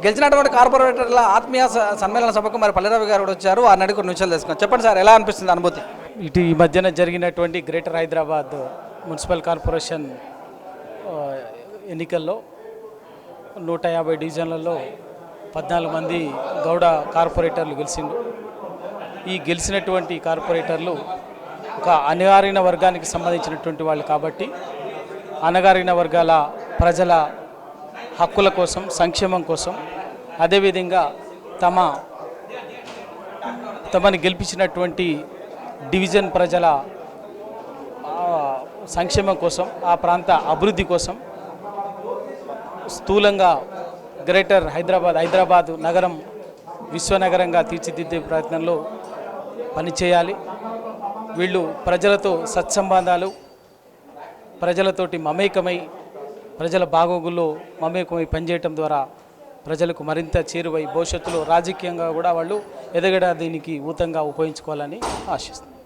గెలిచినటువంటి కార్పొరేటర్ల ఆత్మీయ సమ్మేళన సభకు మరి పల్లెరవి గారు కూడా వచ్చారు. వారిని అడిగి కొన్ని విషయాలు తెలుసుకున్నాం. చెప్పండి సార్, ఎలా అనిపిస్తుంది అనుభూతి? ఇటు ఈ మధ్యన జరిగినటువంటి గ్రేటర్ హైదరాబాద్ మున్సిపల్ కార్పొరేషన్ ఎన్నికల్లో 150 డివిజన్లలో 14 మంది గౌడ కార్పొరేటర్లు గెలిచిండు. ఈ గెలిచినటువంటి కార్పొరేటర్లు ఒక అణగారిన వర్గానికి సంబంధించినటువంటి వాళ్ళు కాబట్టి అణగారిన వర్గాల ప్రజల హక్కుల కోసం, సంక్షేమం కోసం, అదేవిధంగా తమని గెలిపించినటువంటి డివిజన్ ప్రజల సంక్షేమం కోసం, ఆ ప్రాంత అభివృద్ధి కోసం స్థూలంగా గ్రేటర్ హైదరాబాద్ నగరం విశ్వనగరంగా తీర్చిదిద్దే ప్రయత్నంలో పనిచేయాలి. వీళ్ళు ప్రజలతో సత్సంబంధాలు, ప్రజలతోటి మమేకమై, ప్రజల బాగోగుల్లో మమేకమై పనిచేయటం ద్వారా ప్రజలకు మరింత చేరువై భవిష్యత్తులో రాజకీయంగా కూడా వాళ్ళు ఎదగడానికి ఊతంగా ఉపయోగించుకోవాలని ఆశిస్తున్నాను.